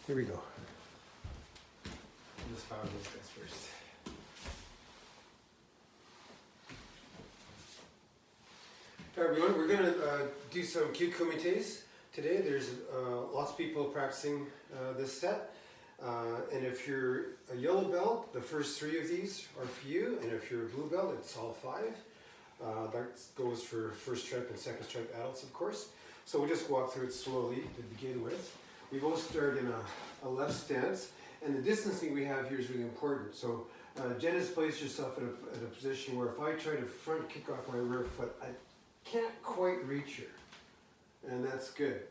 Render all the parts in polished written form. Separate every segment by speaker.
Speaker 1: Here we go. Let's file those guys first. Hi everyone, we're going to do some Kyu Kumites today. There's lots of people practicing this set. And if you're a yellow belt, the first 3 of these are for you. And if you're a blue belt, it's all 5. That goes for first stripe and second stripe adults, of course. So we'll just walk through it slowly to begin with. We both start in a left stance. And the distancing we have here is really important. So Jen has placed herself in a position where if I try to front kick off my rear foot, I can't quite reach her. And that's good.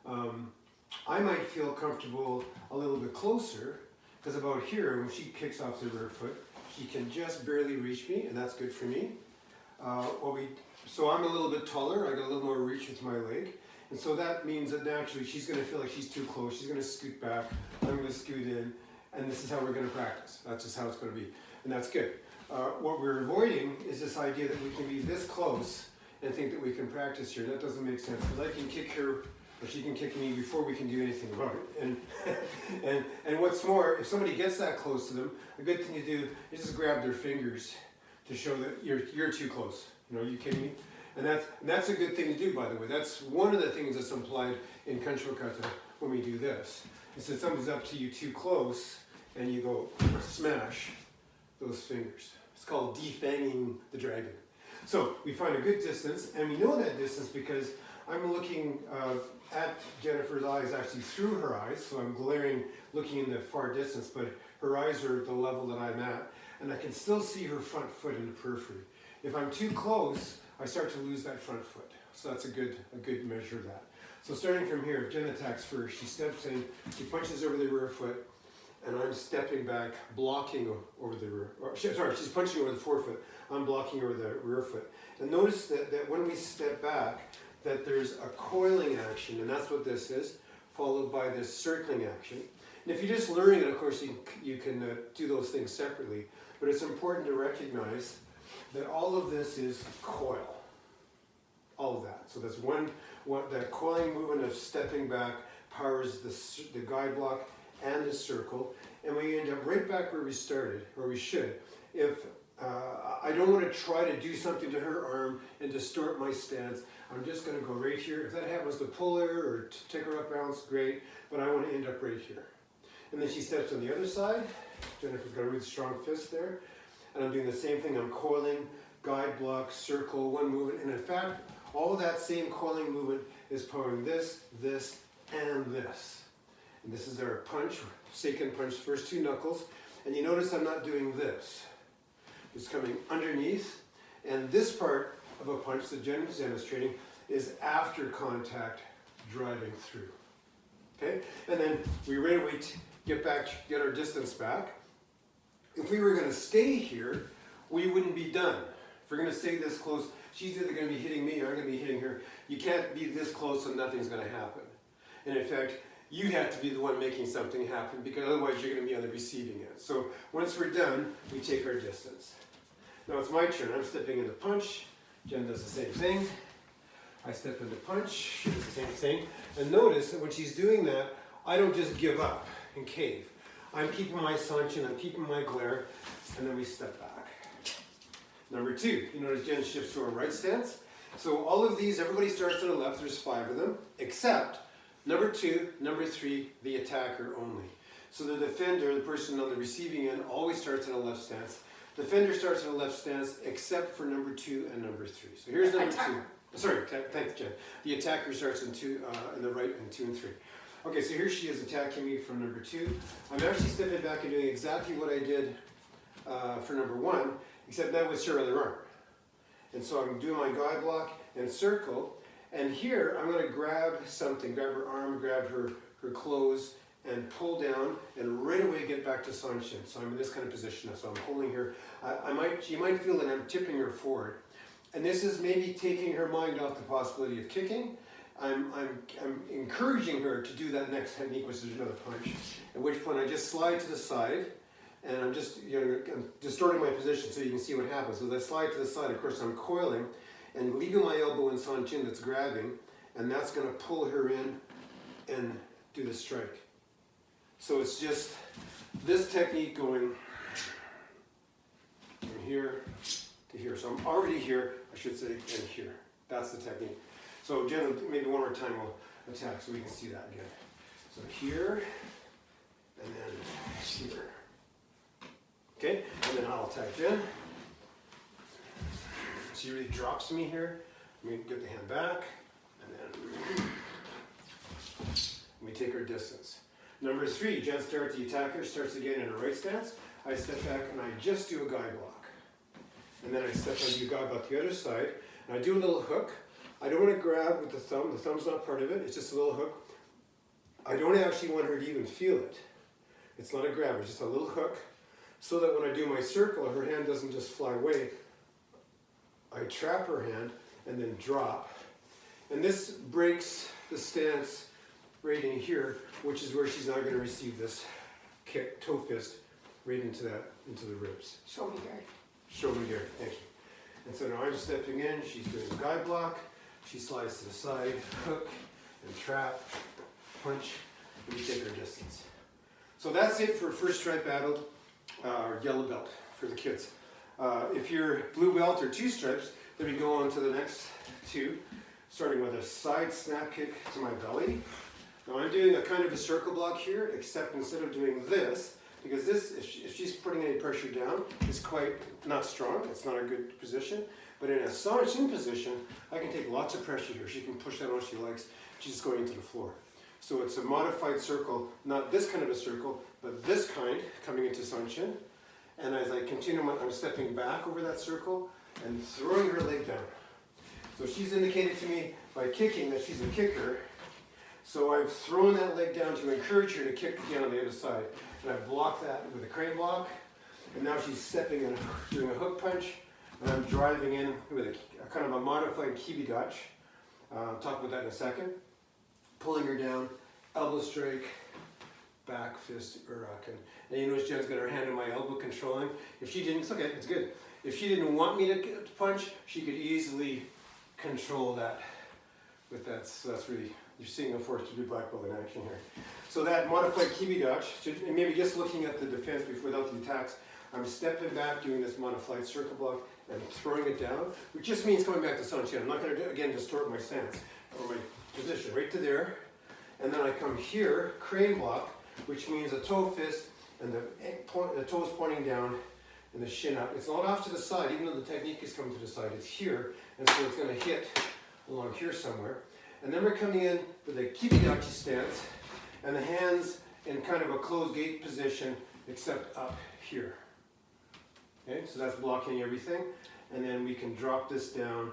Speaker 1: I might feel comfortable a little bit closer, because about here, when she kicks off the rear foot, she can just barely reach me, and that's good for me. So I'm a little bit taller, I got a little more reach with my leg, and so that means that naturally she's going to feel like she's too close, she's going to scoot back, I'm going to scoot in, and this is how we're going to practice. That's just how it's going to be, and that's good. What we're avoiding is this idea that we can be this close and think that we can practice here. That doesn't make sense, because I can kick her, or she can kick me before we can do anything about it. And what's more, if somebody gets that close to them, a good thing to do is just grab their fingers to show that you're too close. You know, are you kidding me? And that's a good thing to do, by the way. That's one of the things that's implied in Kancho Kata when we do this. It's that somebody's up to you too close, and you go smash those fingers. It's called defanging the dragon. So we find a good distance, and we know that distance because I'm looking at Jennifer's eyes, actually through her eyes, so I'm glaring, looking in the far distance, but her eyes are at the level that I'm at, and I can still see her front foot in the periphery. If I'm too close, I start to lose that front foot. So that's a good measure of that. So starting from here, if Jen attacks first, she steps in, she punches over the rear foot, and I'm stepping back, blocking over the rear, she's punching over the forefoot, I'm blocking over the rear foot. And notice that when we step back, that there's a coiling action, and that's what this is, followed by this circling action. And if you're just learning it, of course, you can do those things separately, but it's important to recognize that all of this is coil. All of that. So that's that coiling movement of stepping back powers the guide block and the circle, and we end up right back where we started, where we should. If I don't want to try to do something to her arm and distort my stance, I'm just going to go right here. If that happens to pull her or to take her up balance, great, but I want to end up right here. And then she steps on the other side. Jennifer's got a really strong fist there. And I'm doing the same thing. I'm coiling, guide block, circle, one movement. And in fact, all of that same coiling movement is powering this, this, and this. And this is our punch, Seiken punch, first 2 knuckles. And you notice I'm not doing this. It's coming underneath. And this part of a punch that Jen is demonstrating is after contact driving through. Okay? And then we right away get our distance back. If we were going to stay here, we wouldn't be done. If we're going to stay this close, she's either going to be hitting me or I'm going to be hitting her. You can't be this close and nothing's going to happen. And in fact, you have to be the one making something happen, because otherwise you're going to be on the receiving end. So once we're done, we take our distance. Now it's my turn. I'm stepping into punch. Jen does the same thing. I step into punch. She does the same thing. And notice that when she's doing that, I don't just give up and cave. I'm keeping my sanchin, I'm keeping my glare, and then we step back. Number 2, you notice Jen shifts to a right stance. So all of these, everybody starts on the left, there's 5 of them, except number 2, number 3, the attacker only. So the defender, the person on the receiving end, always starts in a left stance. Defender starts in a left stance, except for number 2 and number 3. So here's number 2. Sorry, thanks, Jen. The attacker starts in the right and 2 and 3. Okay, so here she is attacking me from number 2. I'm actually stepping back and doing exactly what I did for number 1, except now with her other arm. And so I'm doing my guide block and circle, and here I'm going to grab something, grab her arm, grab her clothes, and pull down, and right away get back to sanchin. So I'm in this kind of position now, so I'm holding her. She might feel that I'm tipping her forward. And this is maybe taking her mind off the possibility of kicking. I'm encouraging her to do that next technique, which is another punch, at which point I just slide to the side, and I'm just I'm distorting my position so you can see what happens. As I slide to the side, of course, I'm coiling and leaving my elbow in sanchin that's grabbing, and that's going to pull her in and do the strike. So it's just this technique going from here to here. So I'm already here, I should say, and here. That's the technique. So Jen, maybe one more time we'll attack so we can see that again. So here, and then here. Okay, and then I'll attack Jen. She really drops me here. Let me get the hand back, and then we take our distance. Number 3, Jen starts, the attacker starts again in a right stance. I step back and I just do a guide block. And then I step on the guide block the other side, and I do a little hook. I don't want to grab with the thumb's not part of it, it's just a little hook. I don't actually want her to even feel it. It's not a grab, it's just a little hook, so that when I do my circle, her hand doesn't just fly away. I trap her hand and then drop. And this breaks the stance right in here, which is where she's now going to receive this kick, toe fist, right into the ribs.
Speaker 2: Shoulder guard.
Speaker 1: Shoulder guard, thank you. And so now I'm stepping in, she's doing a guide block, she slides to the side, hook, and trap, punch, and we take our distance. So that's it for first stripe battle, or yellow belt for the kids. If you're blue belt or 2 stripes, then we go on to the next 2, starting with a side snap kick to my belly. Now I'm doing a kind of a circle block here, except instead of doing this, because this, if she's putting any pressure down, is quite not strong, it's not a good position. But in a Sanchin position, I can take lots of pressure here. She can push that all she likes, she's just going into the floor. So it's a modified circle, not this kind of a circle, but this kind, coming into Sanchin. And as I continue, I'm stepping back over that circle and throwing her leg down. So she's indicated to me by kicking that she's a kicker. So I've thrown that leg down to encourage her to kick again on the other side. And I've blocked that with a crane block. And now she's stepping and doing a hook punch. And I'm driving in with a kind of a modified kibidachi. I'll talk about that in a second. Pulling her down, elbow strike, back fist, uraken. And you notice Jen's got her hand on my elbow controlling. If she didn't, it's okay, it's good. If she didn't want me to punch, she could easily control that with that. So that's really, you're seeing a force to do black belt in action here. So that modified kibidachi, and maybe just looking at the defense without the attacks, I'm stepping back, doing this modified circle block, and throwing it down, which just means coming back to Sanchin. I'm not going to, again, distort my stance or my position, right to there. And then I come here, crane block, which means a toe fist, and the toes pointing down, and the shin up. It's not off to the side, even though the technique is coming to the side, it's here, and so it's going to hit along here somewhere. And then we're coming in with a kibidachi stance, and the hands in kind of a closed gate position, except up here. Okay, so that's blocking everything. And then we can drop this down,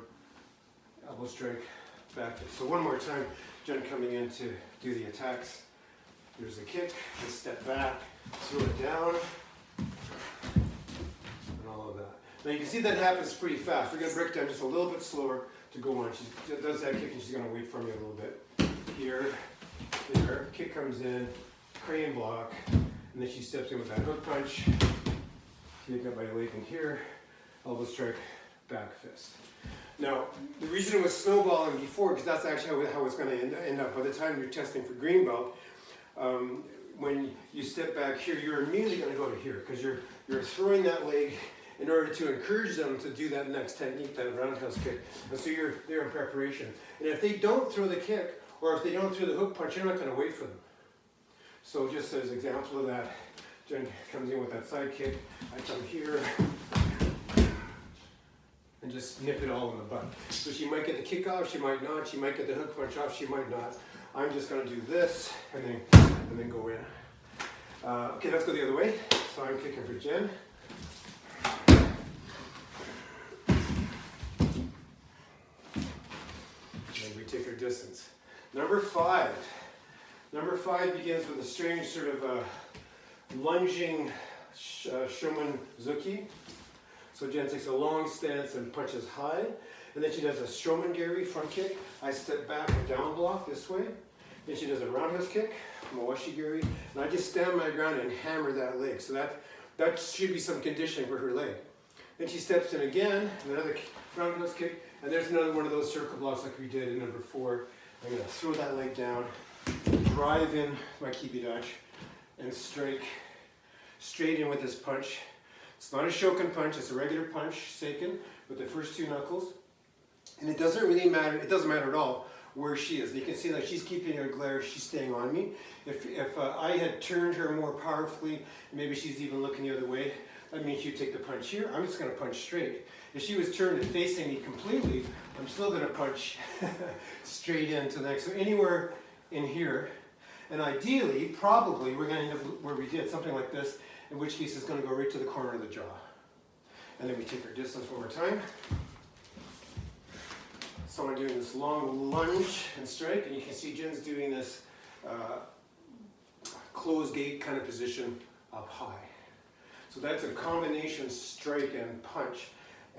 Speaker 1: elbow strike, back. So one more time, Jen coming in to do the attacks. There's the kick, and step back, throw it down, and all of that. Now you can see that happens pretty fast. We're going to break down just a little bit slower to go on. She does that kick and she's going to wait for me a little bit. Here, there, kick comes in, crane block, and then she steps in with that hook punch. Taking up my leg in here, elbow strike, back fist. Now, the reason it was snowballing before, because that's actually how it's going to end up. By the time you're testing for green belt, when you step back here, you're immediately going to go to here, because you're throwing that leg in order to encourage them to do that next technique, that roundhouse kick. And so you're there in preparation. And if they don't throw the kick, or if they don't throw the hook punch, you're not going to wait for them. So just as an example of that, Jen comes in with that side kick, I come here, and just nip it all in the butt. So she might get the kick off, she might not, she might get the hook punch off, she might not. I'm just going to do this, and then go in. Okay, let's go the other way. So I'm kicking for Jen. And we take our distance. Number 5. Number 5 begins with a strange sort of lunging Shomen Zuki. So Jen takes a long stance and punches high. And then she does a Shomengari front kick. I step back and down block this way. Then she does a roundhouse kick, Mawashigiri. And I just stand my ground and hammer that leg. So that should be some conditioning for her leg. Then she steps in again, another roundhouse kick. And there's another one of those circle blocks like we did in number 4. I'm going to throw that leg down, drive in my kibidachi, and strike straight in with this punch. It's not a shoken punch, it's a regular punch, seiken, with the first two knuckles. And it doesn't really matter, it doesn't matter at all where she is. You can see like she's keeping her glare, she's staying on me. If I had turned her more powerfully, maybe she's even looking the other way, that means she'd take the punch here. I'm just going to punch straight. If she was turned and facing me completely, I'm still going to punch straight into the next. So anywhere in here, and ideally, probably, we're going to end up where we did, something like this, in which case it's going to go right to the corner of the jaw. And then we take our distance one more time. So I'm doing this long lunge and strike, and you can see Jin's doing this closed gate kind of position up high. So that's a combination strike and punch.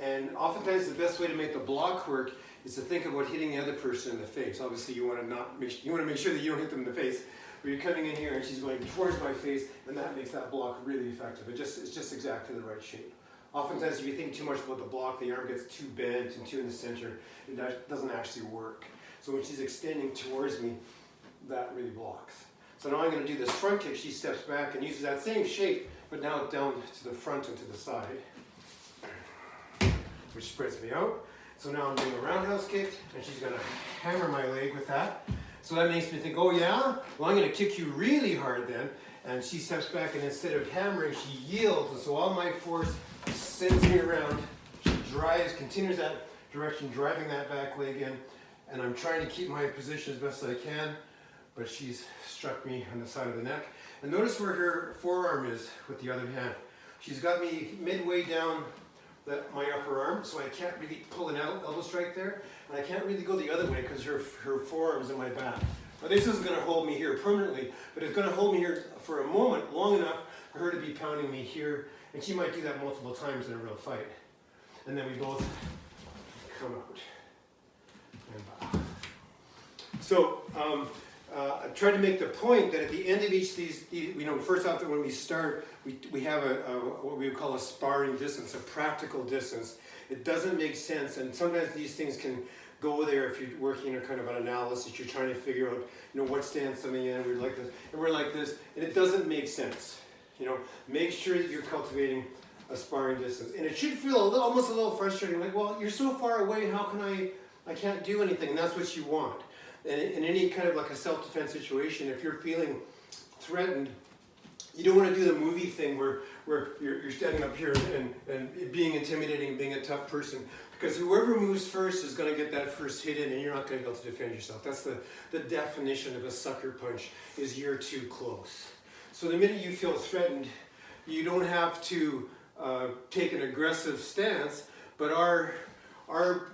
Speaker 1: And oftentimes the best way to make the block work is to think about hitting the other person in the face. Obviously you want to make sure that you don't hit them in the face, but you're coming in here and she's going towards my face, and that makes that block really effective. It's just exactly the right shape. Oftentimes if you think too much about the block, the arm gets too bent and too in the center, it doesn't actually work. So when she's extending towards me, that really blocks. So now I'm going to do this front kick. She steps back and uses that same shape, but now down to the front and to the side, which spreads me out. So now I'm doing a roundhouse kick, and she's going to hammer my leg with that. So that makes me think, oh yeah? Well, I'm going to kick you really hard then. And she steps back, and instead of hammering, she yields. And so all my force sends me around. She continues that direction, driving that back leg in. And I'm trying to keep my position as best as I can, but she's struck me on the side of the neck. And notice where her forearm is with the other hand. She's got me midway down my upper arm, so I can't really pull an elbow strike there, and I can't really go the other way because her forearm's in my back. Now this isn't going to hold me here permanently, but it's going to hold me here for a moment, long enough for her to be pounding me here, and she might do that multiple times in a real fight. And then we both come out and bow. So I try to make the point that at the end of each these first off, when we start, we have what we would call a sparring distance, a practical distance. It doesn't make sense, and sometimes these things can go there if you're working a kind of an analysis. You're trying to figure out, what stance something in. We're like this, and we're like this, and it doesn't make sense. Make sure that you're cultivating a sparring distance, and it should feel almost a little frustrating. Like, well, you're so far away. How can I can't do anything. And that's what you want. And in any kind of like a self-defense situation, if you're feeling threatened, you don't want to do the movie thing where you're standing up here and being intimidating and being a tough person, because whoever moves first is going to get that first hit in, and you're not going to be able to defend yourself. That's the definition of a sucker punch, is you're too close. So the minute you feel threatened, you don't have to take an aggressive stance, but our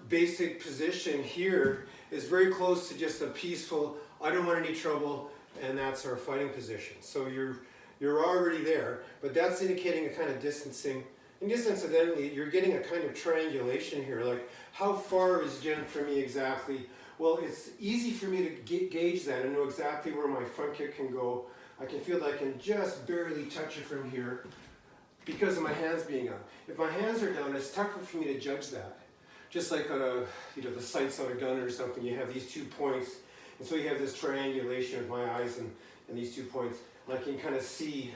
Speaker 1: basic position here is very close to just a peaceful, I don't want any trouble, and that's our fighting position. So you're already there, but that's indicating a kind of distancing. And just incidentally, you're getting a kind of triangulation here, like how far is Jen from me exactly? Well, it's easy for me to gauge that and know exactly where my front kick can go. I can feel that I can just barely touch it from here because of my hands being up. If my hands are down, it's tougher for me to judge that. Just like on the sights on a gun or something, you have these 2 points, and so you have this triangulation of my eyes and these 2 points, and I can kind of see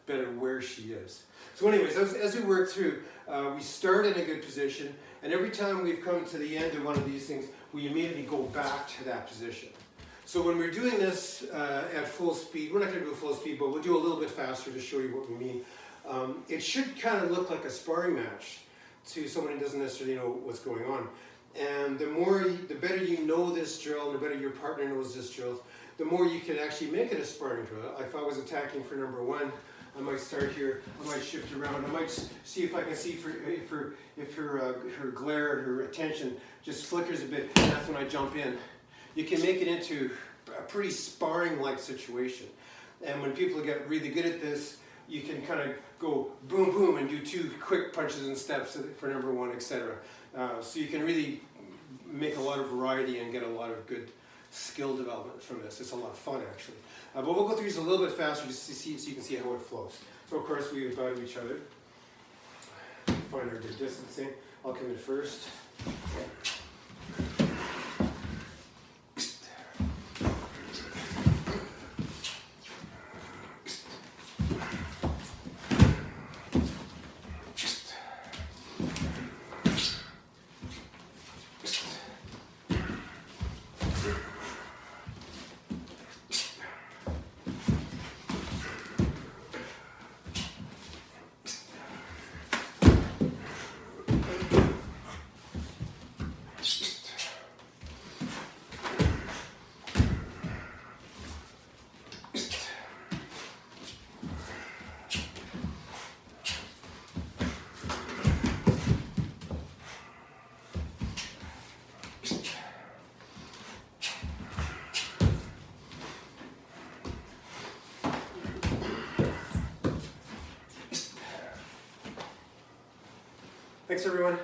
Speaker 1: better where she is. So anyways, as we work through, we start in a good position, and every time we've come to the end of one of these things, we immediately go back to that position. So when we're doing this at full speed, we're not going to do it full speed, but we'll do a little bit faster to show you what we mean. It should kind of look like a sparring match to someone who doesn't necessarily know what's going on. And the better you know this drill, and the better your partner knows this drill, the more you can actually make it a sparring drill. If I was attacking for number one, I might start here, I might shift around, I might see if I can see if her glare, her attention just flickers a bit, and that's when I jump in. You can make it into a pretty sparring-like situation. And when people get really good at this, you can kind of go boom, boom, and do 2 quick punches and steps for number one, etc. So you can really make a lot of variety and get a lot of good skill development from this. It's a lot of fun, actually. But we'll go through these a little bit faster just to see, so you can see how it flows. So of course we bow to each other. Find our good distancing. I'll come in first. Thanks everyone.